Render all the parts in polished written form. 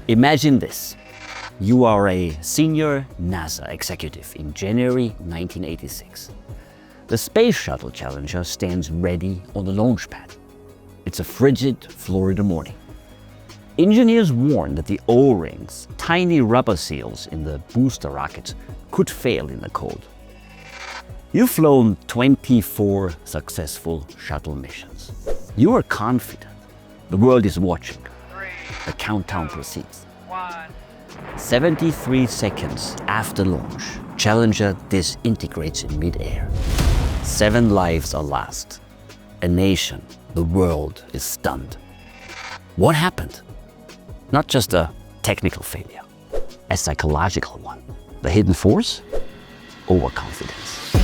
Imagine this. You are a senior NASA executive in January 1986. The Space Shuttle Challenger stands ready on the launch pad. It's a frigid Florida morning. Engineers warn that the O-rings, tiny rubber seals in the booster rockets, could fail in the cold. You've flown 24 successful shuttle missions. You are confident. The world is watching. The countdown proceeds. 73 seconds after launch, Challenger disintegrates in mid-air. 7 lives are lost. A nation, the world, is stunned. What happened? Not just a technical failure, a psychological one. The hidden force? Overconfidence.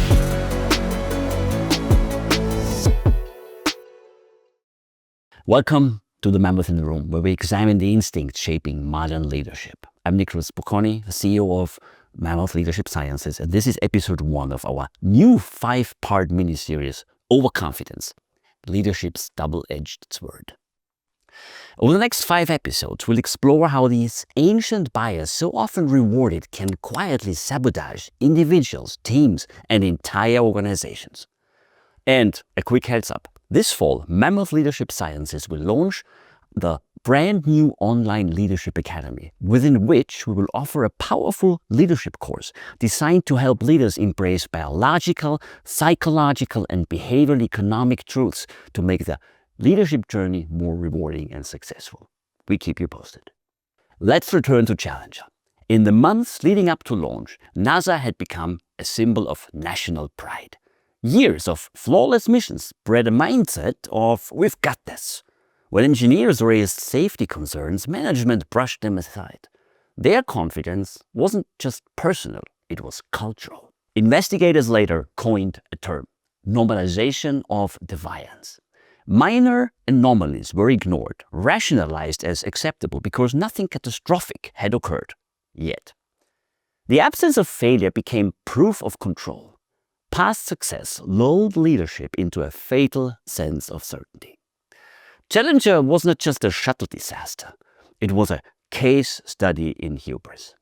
Welcome to the Mammoth in the Room, where we examine the instincts shaping modern leadership. I'm Nicholas Bocconi, the CEO of Mammoth Leadership Sciences, and this is episode 1 of our new 5-part miniseries, Overconfidence, Leadership's Double-Edged Sword. Over the next 5 episodes, we'll explore how these ancient bias, so often rewarded, can quietly sabotage individuals, teams, and entire organizations. And a quick heads up. This fall, Mammoth Leadership Sciences will launch the brand new online leadership academy, within which we will offer a powerful leadership course designed to help leaders embrace biological, psychological, and behavioral economic truths to make the leadership journey more rewarding and successful. We keep you posted. Let's return to Challenger. In the months leading up to launch, NASA had become a symbol of national pride. Years of flawless missions bred a mindset of "we've got this." When engineers raised safety concerns, management brushed them aside. Their confidence wasn't just personal, it was cultural. Investigators later coined a term: normalization of defiance. Minor anomalies were ignored, rationalized as acceptable because nothing catastrophic had occurred yet. The absence of failure became proof of control. Past success lulled leadership into a fatal sense of certainty. Challenger was not just a shuttle disaster, it was a case study in hubris.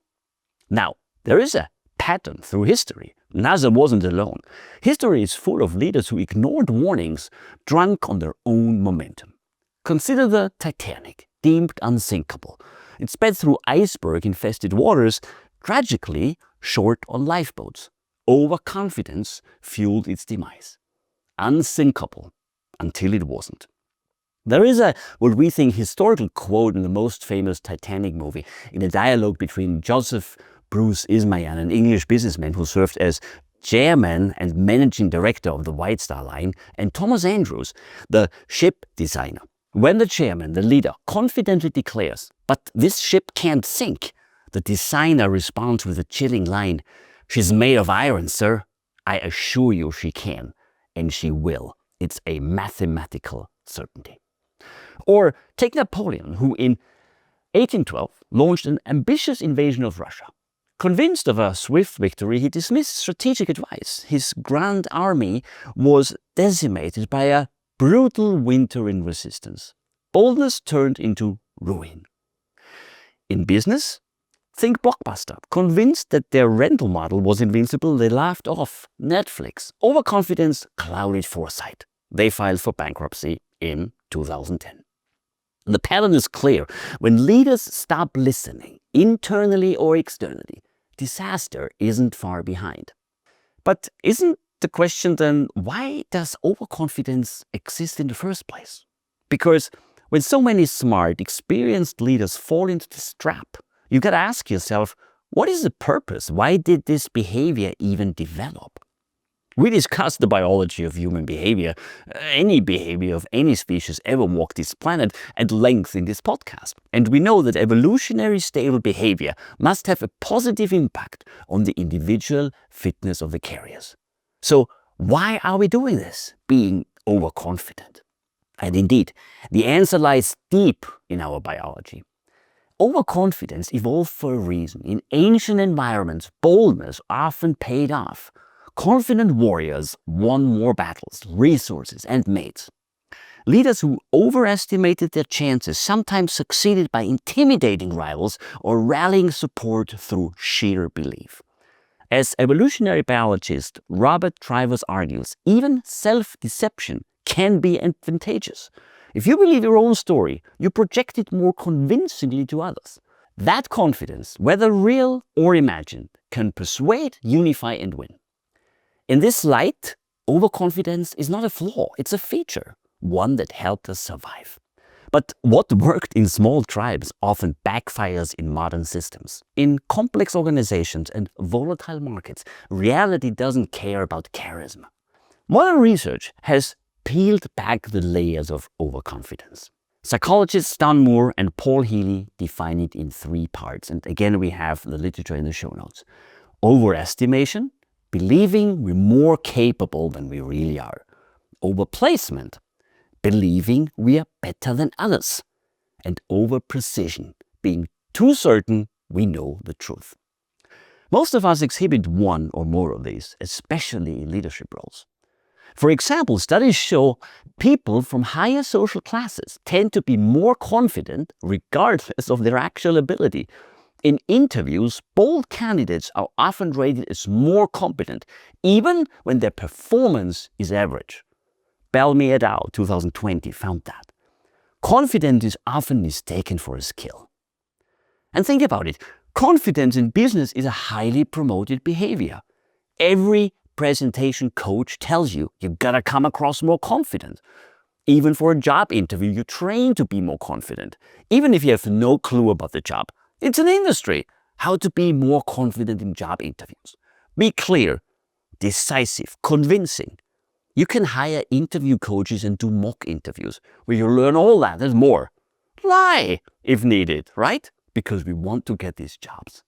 Now, there is a pattern through history. NASA wasn't alone. History is full of leaders who ignored warnings, drunk on their own momentum. Consider the Titanic, deemed unsinkable. It sped through iceberg-infested waters, tragically short on lifeboats. Overconfidence fueled its demise. Unsinkable until it wasn't. There is what we think, historical quote in the most famous Titanic movie, in a dialogue between Joseph Bruce Ismayan, an English businessman who served as chairman and managing director of the White Star Line, and Thomas Andrews, the ship designer. When the chairman, the leader, confidently declares, "But this ship can't sink," the designer responds with a chilling line, "She's made of iron, sir. I assure you she can, and she will. It's a mathematical certainty." Or take Napoleon, who in 1812 launched an ambitious invasion of Russia. Convinced of a swift victory, he dismissed strategic advice. His grand army was decimated by a brutal winter in resistance. Boldness turned into ruin. In business, think Blockbuster. Convinced that their rental model was invincible, they laughed off Netflix. Overconfidence clouded foresight. They filed for bankruptcy in 2010. The pattern is clear. When leaders stop listening, internally or externally, disaster isn't far behind. But isn't the question then, why does overconfidence exist in the first place? Because when so many smart, experienced leaders fall into this trap, you got to ask yourself, what is the purpose? Why did this behavior even develop? We discussed the biology of human behavior, any behavior of any species ever walked this planet, at length in this podcast. And we know that evolutionary stable behavior must have a positive impact on the individual fitness of the carriers. So why are we doing this, being overconfident? And indeed, the answer lies deep in our biology. Overconfidence evolved for a reason. In ancient environments, boldness often paid off. Confident warriors won more battles, resources, and mates. Leaders who overestimated their chances sometimes succeeded by intimidating rivals or rallying support through sheer belief. As evolutionary biologist Robert Trivers argues, even self-deception can be advantageous. If you believe your own story, you project it more convincingly to others. That confidence, whether real or imagined, can persuade, unify, and win. In this light, overconfidence is not a flaw, it's a feature, one that helped us survive. But what worked in small tribes often backfires in modern systems. In complex organizations and volatile markets, reality doesn't care about charisma. Modern research has peeled back the layers of overconfidence. Psychologists Don Moore and Paul Healy define it in 3 parts. And again, we have the literature in the show notes. Overestimation, believing we're more capable than we really are. Overplacement, believing we are better than others. And overprecision, being too certain we know the truth. Most of us exhibit one or more of these, especially in leadership roles. For example, studies show people from higher social classes tend to be more confident regardless of their actual ability. In interviews, bold candidates are often rated as more competent, even when their performance is average. Bellamy et al. 2020 found that. Confidence is often mistaken for a skill. And think about it, confidence in business is a highly promoted behavior. Every presentation coach tells you gotta come across more confident. Even for a job interview, you train to be more confident, even if you have no clue about the job. It's an industry. How to be more confident in job interviews. Be clear, decisive, convincing. You can hire interview coaches and do mock interviews where you learn all that and more. Lie if needed, right? Because we want to get these jobs.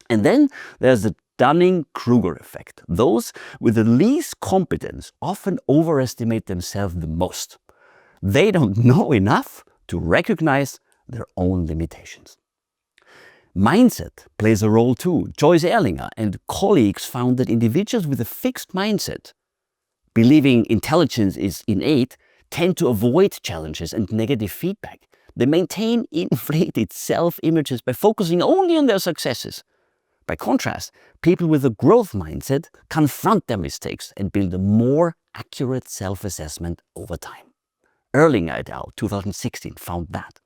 And then there's the Dunning-Kruger effect. Those with the least competence often overestimate themselves the most. They don't know enough to recognize their own limitations. Mindset plays a role too. Joyce Erlinger and colleagues found that individuals with a fixed mindset, believing intelligence is innate, tend to avoid challenges and negative feedback. They maintain inflated self-images by focusing only on their successes. By contrast, people with a growth mindset confront their mistakes and build a more accurate self-assessment over time. Erlinger et al. 2016 found that.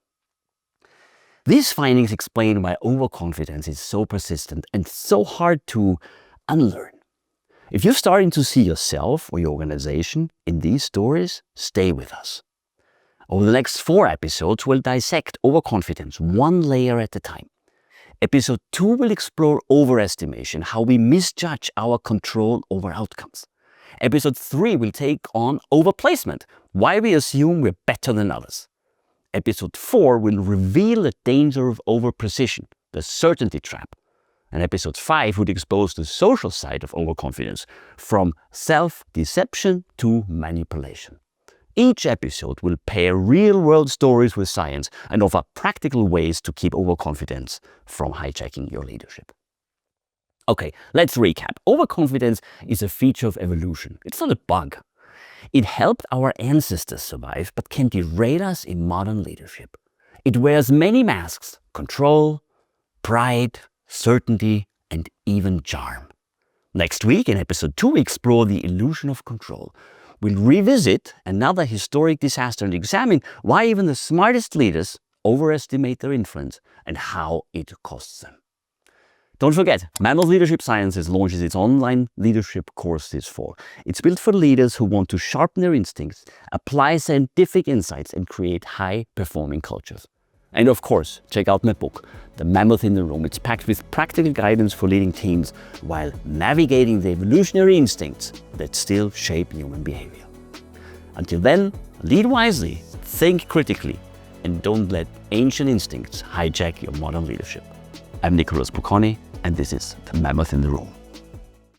These findings explain why overconfidence is so persistent and so hard to unlearn. If you're starting to see yourself or your organization in these stories, stay with us. Over the next 4 episodes, we'll dissect overconfidence one layer at a time. Episode 2 will explore overestimation, how we misjudge our control over outcomes. Episode 3 will take on overplacement, why we assume we're better than others. Episode 4 will reveal the danger of overprecision, the certainty trap. And episode 5 would expose the social side of overconfidence, from self-deception to manipulation. Each episode will pair real-world stories with science and offer practical ways to keep overconfidence from hijacking your leadership. Okay, let's recap. Overconfidence is a feature of evolution. It's not a bug. It helped our ancestors survive, but can derail us in modern leadership. It wears many masks: control, pride, certainty, and even charm. Next week, in episode 2, we explore the illusion of control. We'll revisit another historic disaster and examine why even the smartest leaders overestimate their influence and how it costs them. Don't forget, Mammoth Leadership Science launches its online leadership course this fall. It's built for leaders who want to sharpen their instincts, apply scientific insights, and create high-performing cultures. And of course, check out my book, The Mammoth in the Room. It's packed with practical guidance for leading teams while navigating the evolutionary instincts that still shape human behavior. Until then, lead wisely, think critically, and don't let ancient instincts hijack your modern leadership. I'm Nicholas Bocconi, and this is The Mammoth in the Room.